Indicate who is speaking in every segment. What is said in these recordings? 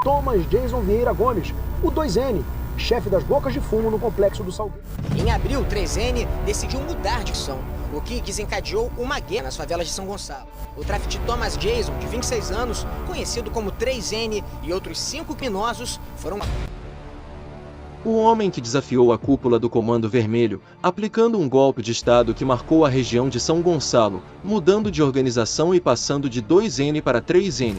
Speaker 1: Thomas Jason Vieira Gomes, o 2N, chefe das bocas de fumo no complexo do Salgueiro.
Speaker 2: Em abril, o 3N decidiu mudar de ação, o que desencadeou uma guerra nas favelas de São Gonçalo. O traficante Thomas Jason, de 26 anos, conhecido como 3N, e outros 5 criminosos foram...
Speaker 3: O homem que desafiou a cúpula do Comando Vermelho, aplicando um golpe de Estado que marcou a região de São Gonçalo, mudando de organização e passando de 2N para 3N.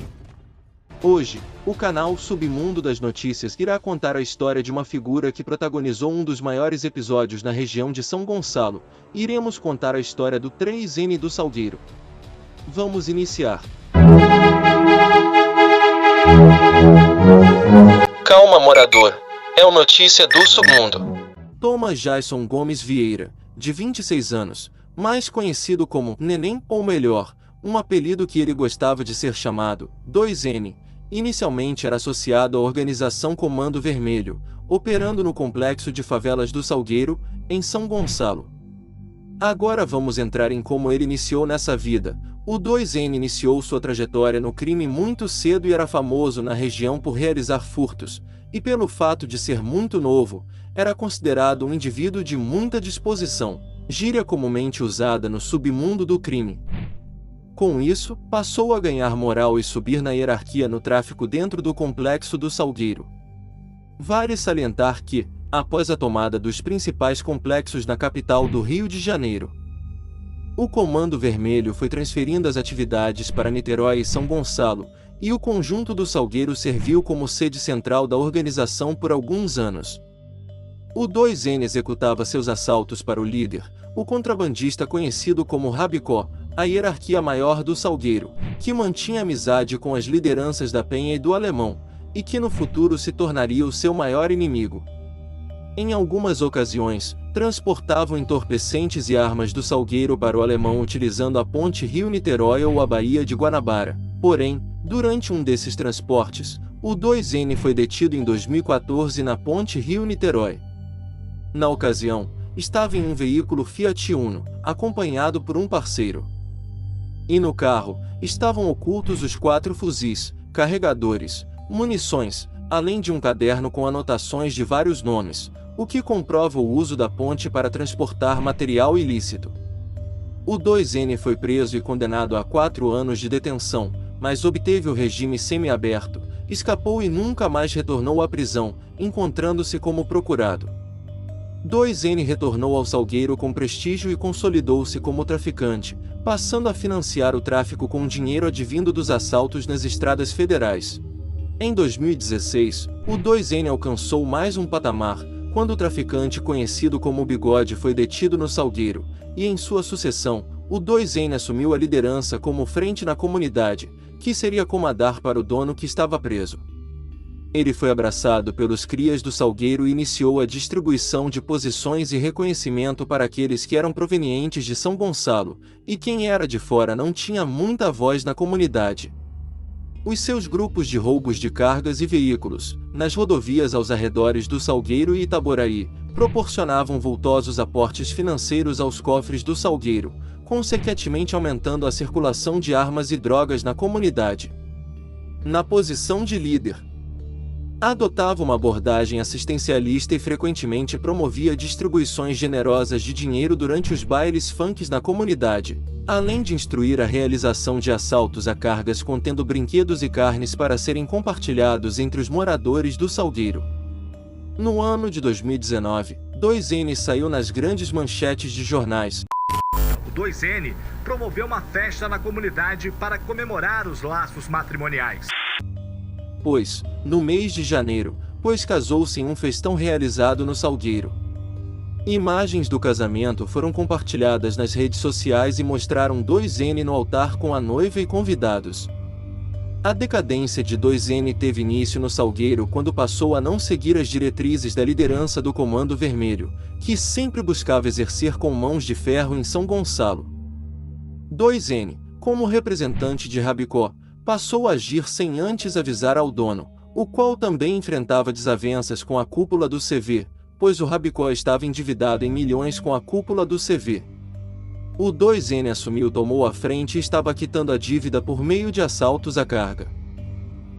Speaker 3: Hoje, o canal Submundo das Notícias irá contar a história de uma figura que protagonizou um dos maiores episódios na região de São Gonçalo. Iremos contar a história do 3N do Salgueiro. Vamos iniciar. Calma, morador. É o Notícia do Submundo. Thomas Jason Gomes Vieira, de 26 anos, mais conhecido como Neném, ou melhor, um apelido que ele gostava de ser chamado, 2N, inicialmente era associado à organização Comando Vermelho, operando no complexo de favelas do Salgueiro, em São Gonçalo. Agora vamos entrar em como ele iniciou nessa vida. O 2N iniciou sua trajetória no crime muito cedo e era famoso na região por realizar furtos, e pelo fato de ser muito novo, era considerado um indivíduo de muita disposição, gíria comumente usada no submundo do crime. Com isso, passou a ganhar moral e subir na hierarquia no tráfico dentro do complexo do Salgueiro. Vale salientar que, após a tomada dos principais complexos na capital do Rio de Janeiro, o Comando Vermelho foi transferindo as atividades para Niterói e São Gonçalo, e o conjunto do Salgueiro serviu como sede central da organização por alguns anos. O 2N executava seus assaltos para o líder, o contrabandista conhecido como Rabicó, a hierarquia maior do Salgueiro, que mantinha amizade com as lideranças da Penha e do Alemão, e que no futuro se tornaria o seu maior inimigo. Em algumas ocasiões, transportavam entorpecentes e armas do Salgueiro para o Alemão utilizando a ponte Rio-Niterói ou a Baía de Guanabara. Porém, durante um desses transportes, o 2N foi detido em 2014 na ponte Rio-Niterói. Na ocasião, estava em um veículo Fiat Uno, acompanhado por um parceiro. E no carro, estavam ocultos os 4 fuzis, carregadores, munições, além de um caderno com anotações de vários nomes, o que comprova o uso da ponte para transportar material ilícito. O 2N foi preso e condenado a 4 anos de detenção, mas obteve o regime semiaberto, escapou e nunca mais retornou à prisão, encontrando-se como procurado. 2N retornou ao Salgueiro com prestígio e consolidou-se como traficante, passando a financiar o tráfico com dinheiro advindo dos assaltos nas estradas federais. Em 2016, o 2N alcançou mais um patamar, quando o traficante conhecido como Bigode foi detido no Salgueiro, e em sua sucessão, o 2N assumiu a liderança como frente na comunidade, que seria comandar para o dono que estava preso. Ele foi abraçado pelos crias do Salgueiro e iniciou a distribuição de posições e reconhecimento para aqueles que eram provenientes de São Gonçalo, e quem era de fora não tinha muita voz na comunidade. Os seus grupos de roubos de cargas e veículos, nas rodovias aos arredores do Salgueiro e Itaboraí, proporcionavam vultosos aportes financeiros aos cofres do Salgueiro, consequentemente aumentando a circulação de armas e drogas na comunidade. Na posição de líder, adotava uma abordagem assistencialista e frequentemente promovia distribuições generosas de dinheiro durante os bailes funks na comunidade, além de instruir a realização de assaltos a cargas contendo brinquedos e carnes para serem compartilhados entre os moradores do Salgueiro. No ano de 2019, 2N saiu nas grandes manchetes de jornais.
Speaker 4: O 2N promoveu uma festa na comunidade para comemorar os laços matrimoniais.
Speaker 3: Pois, no mês de janeiro, casou-se em um festão realizado no Salgueiro. Imagens do casamento foram compartilhadas nas redes sociais e mostraram 2N no altar com a noiva e convidados. A decadência de 2N teve início no Salgueiro quando passou a não seguir as diretrizes da liderança do Comando Vermelho, que sempre buscava exercer com mãos de ferro em São Gonçalo. 2N, como representante de Rabicó, passou a agir sem antes avisar ao dono, o qual também enfrentava desavenças com a cúpula do CV, pois o Rabicó estava endividado em milhões com a cúpula do CV. O 2N assumiu, tomou a frente e estava quitando a dívida por meio de assaltos à carga.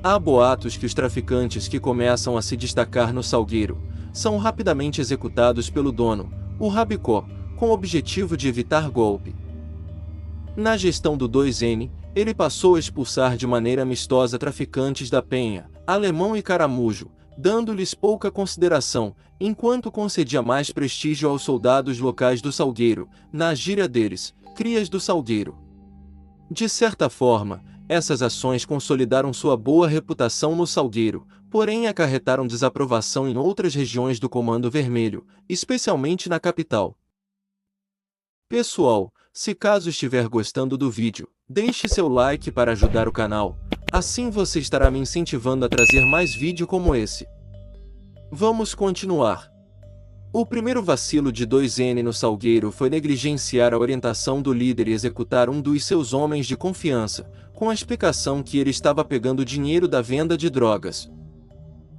Speaker 3: Há boatos que os traficantes que começam a se destacar no Salgueiro são rapidamente executados pelo dono, o Rabicó, com o objetivo de evitar golpe. Na gestão do 2N, ele passou a expulsar de maneira amistosa traficantes da Penha, Alemão e Caramujo, dando-lhes pouca consideração, enquanto concedia mais prestígio aos soldados locais do Salgueiro, na gíria deles, crias do Salgueiro. De certa forma, essas ações consolidaram sua boa reputação no Salgueiro, porém acarretaram desaprovação em outras regiões do Comando Vermelho, especialmente na capital. Pessoal, se caso estiver gostando do vídeo, deixe seu like para ajudar o canal, assim você estará me incentivando a trazer mais vídeo como esse. Vamos continuar. O primeiro vacilo de 2N no Salgueiro foi negligenciar a orientação do líder e executar um dos seus homens de confiança, com a explicação que ele estava pegando dinheiro da venda de drogas.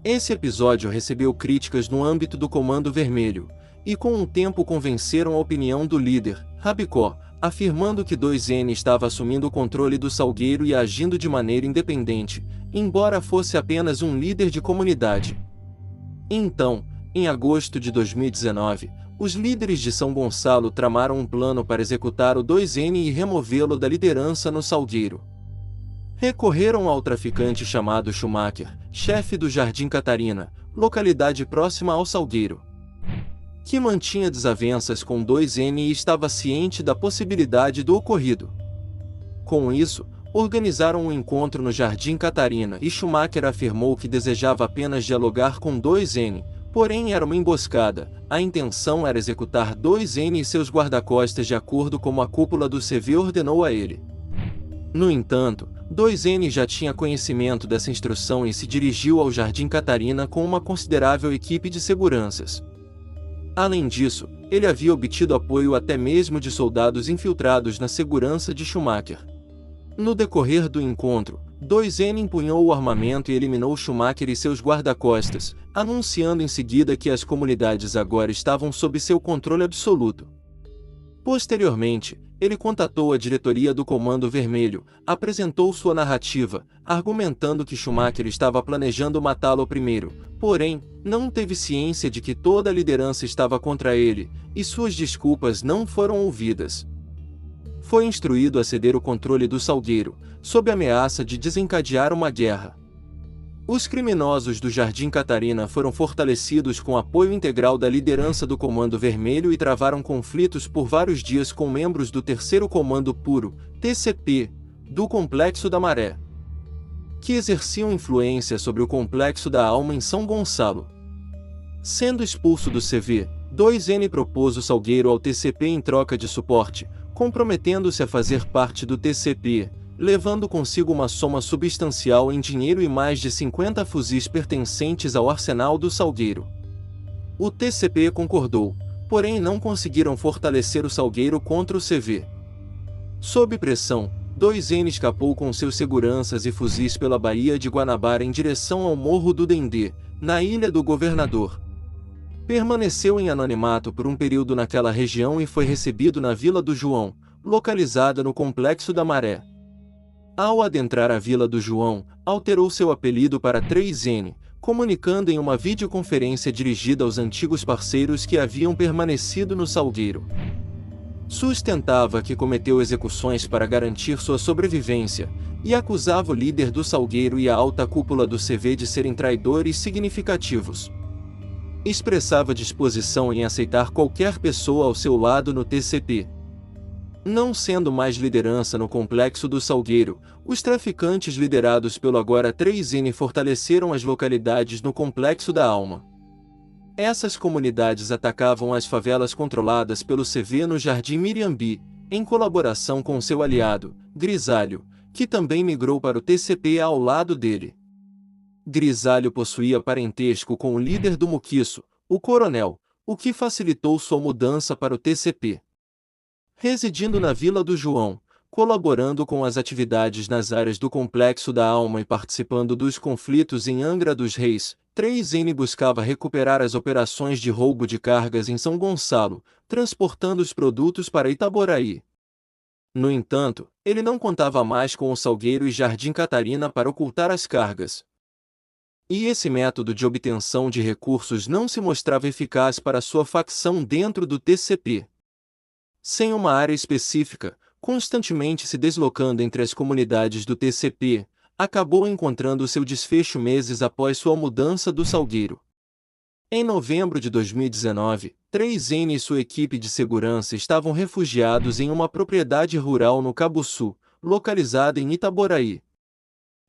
Speaker 3: Esse episódio recebeu críticas no âmbito do Comando Vermelho, e com o tempo convenceram a opinião do líder, Rabicó, afirmando que 2N estava assumindo o controle do Salgueiro e agindo de maneira independente, embora fosse apenas um líder de comunidade. Então, em agosto de 2019, os líderes de São Gonçalo tramaram um plano para executar o 2N e removê-lo da liderança no Salgueiro. Recorreram ao traficante chamado Schumacher, chefe do Jardim Catarina, localidade próxima ao Salgueiro, que mantinha desavenças com 2N e estava ciente da possibilidade do ocorrido. Com isso, organizaram um encontro no Jardim Catarina e Schumacher afirmou que desejava apenas dialogar com 2N, porém era uma emboscada. A intenção era executar 2N e seus guarda-costas de acordo com a cúpula do CV ordenou a ele. No entanto, 2N já tinha conhecimento dessa instrução e se dirigiu ao Jardim Catarina com uma considerável equipe de seguranças. Além disso, ele havia obtido apoio até mesmo de soldados infiltrados na segurança de Schumacher. No decorrer do encontro, 2N empunhou o armamento e eliminou Schumacher e seus guarda-costas, anunciando em seguida que as comunidades agora estavam sob seu controle absoluto. Posteriormente, ele contatou a diretoria do Comando Vermelho, apresentou sua narrativa, argumentando que Schumacher estava planejando matá-lo primeiro, porém, não teve ciência de que toda a liderança estava contra ele, e suas desculpas não foram ouvidas. Foi instruído a ceder o controle do Salgueiro, sob ameaça de desencadear uma guerra. Os criminosos do Jardim Catarina foram fortalecidos com apoio integral da liderança do Comando Vermelho e travaram conflitos por vários dias com membros do Terceiro Comando Puro, TCP, do Complexo da Maré, que exerciam influência sobre o Complexo da Alma em São Gonçalo. Sendo expulso do CV, 2N propôs o Salgueiro ao TCP em troca de suporte, comprometendo-se a fazer parte do TCP, levando consigo uma soma substancial em dinheiro e mais de 50 fuzis pertencentes ao arsenal do Salgueiro. O TCP concordou, porém não conseguiram fortalecer o Salgueiro contra o CV. Sob pressão, 2N escapou com seus seguranças e fuzis pela Baía de Guanabara em direção ao Morro do Dendê, na Ilha do Governador. Permaneceu em anonimato por um período naquela região e foi recebido na Vila do João, localizada no Complexo da Maré. Ao adentrar a Vila do João, alterou seu apelido para 3N, comunicando em uma videoconferência dirigida aos antigos parceiros que haviam permanecido no Salgueiro. Sustentava que cometeu execuções para garantir sua sobrevivência, e acusava o líder do Salgueiro e a alta cúpula do CV de serem traidores significativos. Expressava disposição em aceitar qualquer pessoa ao seu lado no TCP. Não sendo mais liderança no Complexo do Salgueiro, os traficantes liderados pelo agora 3N fortaleceram as localidades no Complexo da Alma. Essas comunidades atacavam as favelas controladas pelo CV no Jardim Miriambi, em colaboração com seu aliado, Grisalho, que também migrou para o TCP ao lado dele. Grisalho possuía parentesco com o líder do Muquiço, o Coronel, o que facilitou sua mudança para o TCP. Residindo na Vila do João, colaborando com as atividades nas áreas do Complexo da Alma e participando dos conflitos em Angra dos Reis, 3N buscava recuperar as operações de roubo de cargas em São Gonçalo, transportando os produtos para Itaboraí. No entanto, ele não contava mais com o Salgueiro e Jardim Catarina para ocultar as cargas. E esse método de obtenção de recursos não se mostrava eficaz para sua facção dentro do TCP. Sem uma área específica, constantemente se deslocando entre as comunidades do TCP, acabou encontrando seu desfecho meses após sua mudança do Salgueiro. Em novembro de 2019, 3N e sua equipe de segurança estavam refugiados em uma propriedade rural no Cabo Sul, localizada em Itaboraí.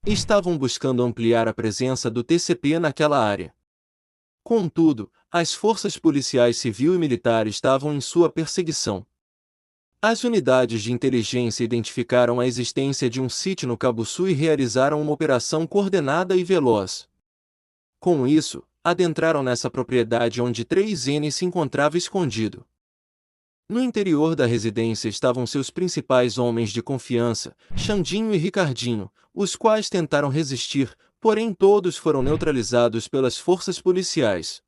Speaker 3: Estavam buscando ampliar a presença do TCP naquela área. Contudo, as forças policiais civil e militar estavam em sua perseguição. As unidades de inteligência identificaram a existência de um sítio no Cabo Sul e realizaram uma operação coordenada e veloz. Com isso, adentraram nessa propriedade onde 3N se encontrava escondido. No interior da residência estavam seus principais homens de confiança, Xandinho e Ricardinho, os quais tentaram resistir, porém todos foram neutralizados pelas forças policiais.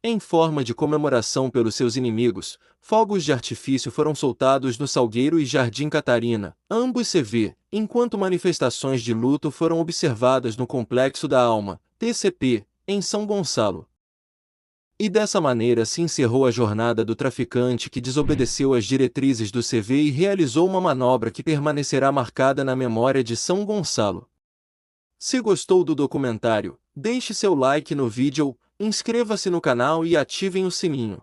Speaker 3: Em forma de comemoração pelos seus inimigos, fogos de artifício foram soltados no Salgueiro e Jardim Catarina, ambos CV, enquanto manifestações de luto foram observadas no Complexo da Alma, TCP, em São Gonçalo. E dessa maneira se encerrou a jornada do traficante que desobedeceu às diretrizes do CV e realizou uma manobra que permanecerá marcada na memória de São Gonçalo. Se gostou do documentário, deixe seu like no vídeo, inscreva-se no canal e ativem o sininho.